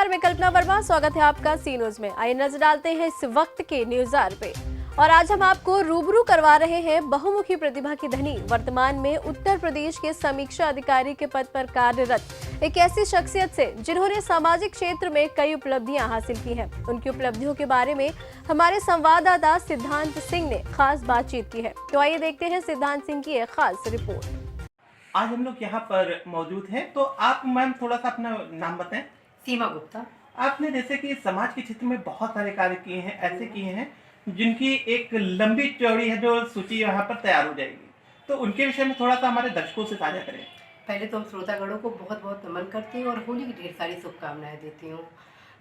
नमस्कार, मैं कल्पना वर्मा। स्वागत है आपका सी न्यूज में। आइए नजर डालते हैं इस वक्त के न्यूज़ार पे। और आज हम आपको रूबरू करवा रहे हैं बहुमुखी प्रतिभा की धनी, वर्तमान में उत्तर प्रदेश के समीक्षा अधिकारी के पद पर कार्यरत एक ऐसी शख्सियत से जिन्होंने सामाजिक क्षेत्र में कई उपलब्धियां हासिल की हैं। उनकी उपलब्धियों के बारे में हमारे संवाददाता सिद्धांत सिंह ने खास बातचीत की है। तो आइए देखते हैं सिद्धांत सिंह की एक खास रिपोर्ट। आज हम लोग यहाँ पर मौजूद हैं, तो आप मैम थोड़ा सा अपना नाम बताएं। सीमा गुप्ता। आपने जैसे कि समाज के क्षेत्र में बहुत सारे कार्य किए हैं, ऐसे किए हैं जिनकी एक लंबी चौड़ी है जो सूची यहाँ पर तैयार हो जाएगी, तो उनके विषय में थोड़ा सा हमारे दर्शकों से साझा करें। पहले तो हम श्रोतागणों को बहुत बहुत नमन करती हूँ और होली की ढेर सारी शुभकामनाएं देती हूँ।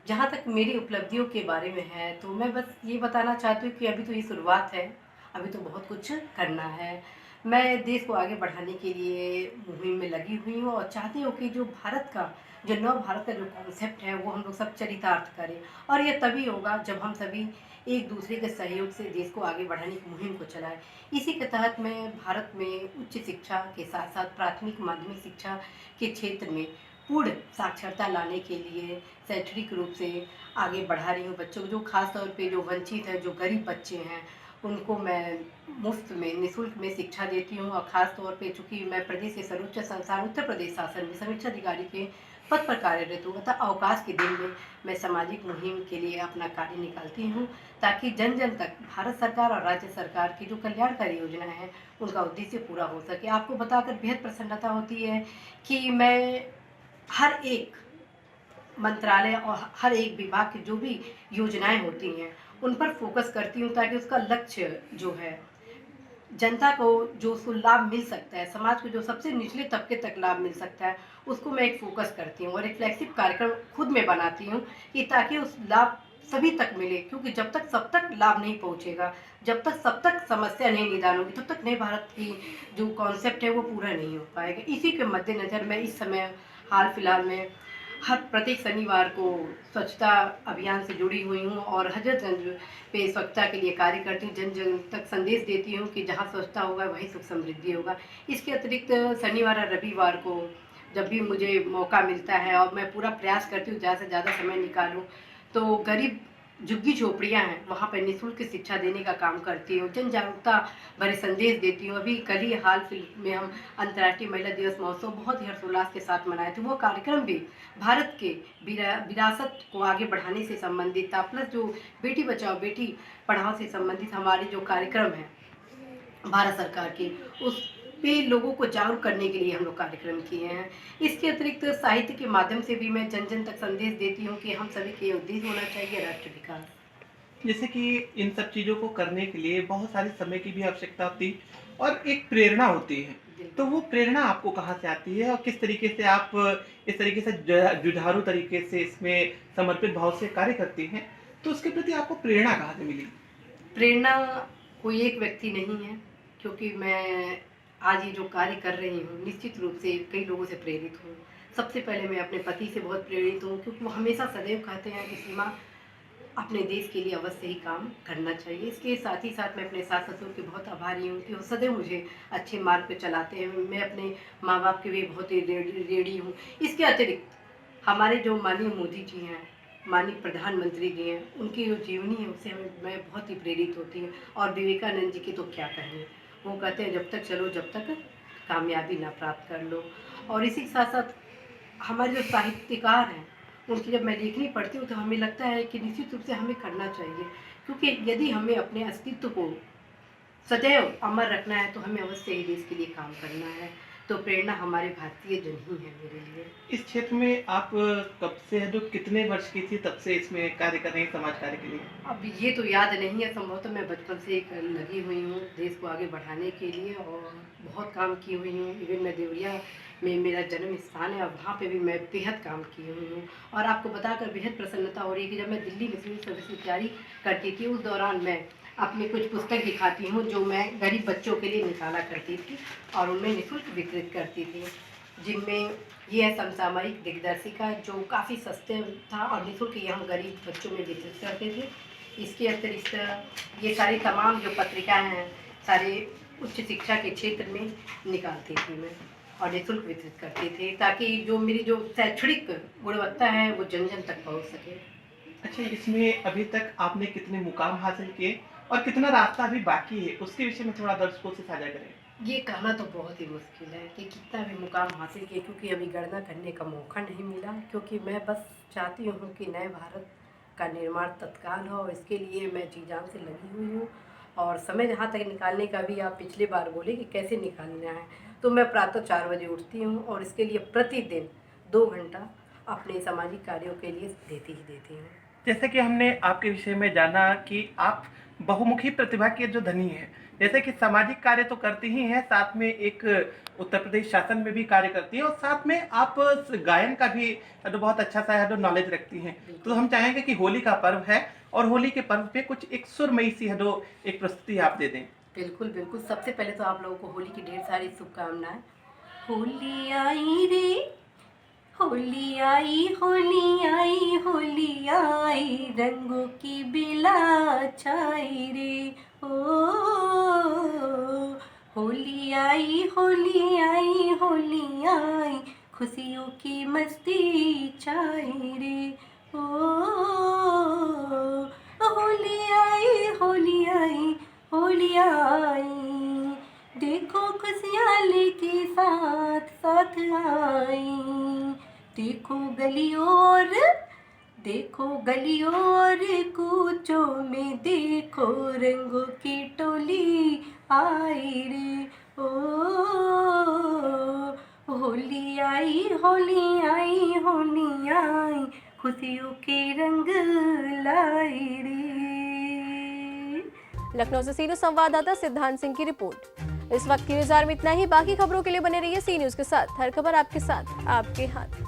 जहाँ तक मेरी उपलब्धियों के बारे में है तो मैं बस ये बताना चाहती हूँ कि अभी तो ये शुरुआत है, अभी तो बहुत कुछ करना है। मैं देश को आगे बढ़ाने के लिए मुहिम में लगी हुई हूँ और चाहती हूँ कि जो भारत का जो नव भारत का जो कॉन्सेप्ट है वो हम लोग सब चरितार्थ करें, और ये तभी होगा जब हम सभी एक दूसरे के सहयोग से देश को आगे बढ़ाने की मुहिम को चलाएं। इसी के तहत मैं भारत में उच्च शिक्षा के साथ साथ प्राथमिक माध्यमिक शिक्षा के क्षेत्र में पूर्ण साक्षरता लाने के लिए शैक्षणिक रूप से आगे बढ़ा रही हूँ। बच्चों को जो खास तौर पे जो वंचित हैं, जो गरीब बच्चे हैं, उनको मैं मुफ्त में निःशुल्क में शिक्षा देती हूँ। और ख़ास तौर पे चूँकि मैं प्रदेश के सर्वोच्च संस्थान उत्तर प्रदेश शासन में समीक्षा अधिकारी के पद पर कार्यरत हूँ, अतः अवकाश के दिन में मैं सामाजिक मुहिम के लिए अपना कार्य निकालती हूँ, ताकि जन जन तक भारत सरकार और राज्य सरकार की जो कल्याणकारी योजनाएं हैं उनका उद्देश्य पूरा हो सके। आपको बताकर बेहद प्रसन्नता होती है कि मैं हर एक मंत्रालय और हर एक विभाग की जो भी योजनाएं होती हैं उन पर फोकस करती हूँ, ताकि उसका लक्ष्य जो है जनता को जो उसको लाभ मिल सकता है, समाज को जो सबसे निचले तबके तक लाभ मिल सकता है, उसको मैं एक फोकस करती हूँ और एक फ्लैगशिप कार्यक्रम खुद में बनाती हूँ कि ताकि उस लाभ सभी तक मिले। क्योंकि जब तक सब तक लाभ नहीं पहुँचेगा, जब तक सब तक समस्या नहीं निदान होगी, तब तक नए भारत की जो कॉन्सेप्ट है वो पूरा नहीं हो पाएगा। इसी के मद्देनज़र मैं इस समय हाल फिलहाल में हर प्रत्येक शनिवार को स्वच्छता अभियान से जुड़ी हुई हूँ और हजरतगंज पे स्वच्छता के लिए कार्य करती हूँ। जन जन तक संदेश देती हूँ कि जहाँ स्वच्छता होगा वहीं सुख समृद्धि होगा। इसके अतिरिक्त शनिवार और रविवार को जब भी मुझे मौका मिलता है और मैं पूरा प्रयास करती हूँ ज़्यादा से ज़्यादा समय निकालूँ, तो गरीब झुग्गी झोपड़ियाँ हैं वहाँ पर निःशुल्क शिक्षा देने का काम करती हूँ, जन जागरूकता भरे संदेश देती हूँ। अभी कल ही हाल फिलहाल में हम अंतर्राष्ट्रीय महिला दिवस महोत्सव बहुत ही हर्षोल्लास के साथ मनाए थे। वो कार्यक्रम भी भारत के विरासत को आगे बढ़ाने से संबंधित था, प्लस जो बेटी बचाओ बेटी पढ़ाओ से संबंधित हमारे जो कार्यक्रम है भारत सरकार की, उस पे लोगों को जागरूक करने के लिए हम लोग कार्यक्रम किए हैं। इसके अतिरिक्त साहित्य के माध्यम से भी मैं जन जन तक संदेश देती हूँ कि हम सभी के उद्देश्य होना चाहिए राष्ट्र विकास। जैसे कि इन सब चीज़ों को करने के लिए बहुत सारे समय की भी आवश्यकता होती है और एक प्रेरणा होती है, तो वो प्रेरणा आपको कहाँ से आती है और किस तरीके से आप इस तरीके से जुझारू तरीके से इसमें समर्पित भाव से कार्य करती हैं, तो उसके प्रति आपको प्रेरणा कहाँ से मिली? प्रेरणा कोई एक व्यक्ति नहीं है, क्योंकि मैं आज ये जो कार्य कर रही हूँ निश्चित रूप से कई लोगों से प्रेरित हूँ। सबसे पहले मैं अपने पति से बहुत प्रेरित हूँ, क्योंकि वो हमेशा सदैव कहते हैं कि सीमा, अपने देश के लिए अवश्य ही काम करना चाहिए। इसके साथ ही साथ मैं अपने सास ससुर की बहुत आभारी हूँ कि वो सदैव मुझे अच्छे मार्ग पे चलाते हैं। मैं अपने माँ बाप के भी बहुत ही ऋणी हूँ। इसके अतिरिक्त हमारे जो माननीय मोदी जी हैं, माननीय प्रधानमंत्री जी हैं, उनकी जो जीवनी है उससे मैं बहुत ही प्रेरित होती हूँ। और विवेकानंद जी की तो क्या कहें, वो कहते हैं जब तक चलो जब तक कामयाबी ना प्राप्त कर लो। और इसी के साथ साथ हमारे जो साहित्यकार हैं उनकी जब मैं लेखनी पढ़ती हूँ तो हमें लगता है कि निश्चित रूप से हमें करना चाहिए, क्योंकि यदि हमें अपने अस्तित्व को सदैव अमर रखना है तो हमें अवश्य ही देश के लिए काम करना है। तो प्रेरणा हमारे भारतीय जन ही है मेरे लिए। इस क्षेत्र में आप कब से है, जो कितने वर्ष की थी तब से इसमें कार्य कर रही हैं समाज कार्य के लिए? अब ये तो याद नहीं है, संभवतः मैं बचपन से एक लगी हुई हूँ देश को आगे बढ़ाने के लिए और बहुत काम की हुई हूँ। इवन मैं देवरिया में मेरा जन्म स्थान है और वहाँ पे भी मैं बेहद काम की हुई हूँ। और आपको बताकर बेहद प्रसन्नता हो रही है कि जब मैं दिल्ली में सिविल सर्विस की तैयारी करती थी उस दौरान मैं अपनी कुछ पुस्तक दिखाती हूँ जो मैं गरीब बच्चों के लिए निकाला करती थी और उनमें निःशुल्क वितरित करती थी, जिनमें ये है समसामयिक दिग्दर्शिका जो काफ़ी सस्ते था और निःशुल्क ये हम गरीब बच्चों में वितरित करते थे। इसके अतिरिक्त ये सारी तमाम जो पत्रिकाएं हैं सारे उच्च शिक्षा के क्षेत्र में निकालती थी मैं। और निःशुल्क वितरित करते थे, ताकि जो मेरी जो शैक्षणिक गुणवत्ता है वो जन जन तक पहुंच सके। अच्छा, इसमें अभी तक आपने कितने मुकाम हासिल किए और कितना रास्ता अभी बाकी है, उसके विषय में थोड़ा दर्शकों से साझा करें। ये कहना तो बहुत ही मुश्किल है कि कितना भी मुकाम हासिल किया, क्योंकि अभी गणना करने का मौका नहीं मिला। क्योंकि मैं बस चाहती हूँ कि नए भारत का निर्माण तत्काल हो, और इसके लिए मैं जी जान से लगी हुई हूँ। और समय जहाँ तक निकालने का भी आप पिछली बार बोले कि कैसे निकालना है, तो मैं प्रातः 4 बजे उठती हूँ और इसके लिए प्रतिदिन 2 घंटा अपने सामाजिक कार्यों के लिए देती हूँ। जैसे कि हमने आपके विषय में जाना कि आप बहुमुखी प्रतिभा के जो धनी हैं, जैसे कि सामाजिक कार्य तो करती ही हैं, साथ में एक उत्तर प्रदेश शासन में भी कार्य करती हैं और साथ में आप गायन का भी तो बहुत अच्छा सा है नॉलेज रखती हैं। तो हम चाहेंगे कि होली का पर्व है और होली के पर्व पे कुछ एक सुरमई सी है एक प्रस्तुति आप दे दें। बिल्कुल बिल्कुल। सबसे पहले तो आप लोगों को होली की ढेर सारी शुभकामनाएं। होली आई रे, होली आई, होली आई, होली आई, रंगों की बिला छाई रे। ओ होली आई, होली आई, होली आई, खुशियों की मस्ती छाई रे। ओ होली आई, होली आई, होली आई, देखो खुशियाँ लेके साथ साथ आई। देखो गलियों और कूचों में देखो रंगों की टोली आई रे। ओ होली आई, होली आई, होली आई, खुशियों के रंग लाई रे। लखनऊ से सी न्यूज संवाददाता सिद्धांत सिंह की रिपोर्ट। इस वक्त की न्यूज़ में इतना ही। बाकी खबरों के लिए बने रहिए सी न्यूज के साथ। हर खबर आपके साथ, आपके हाथ।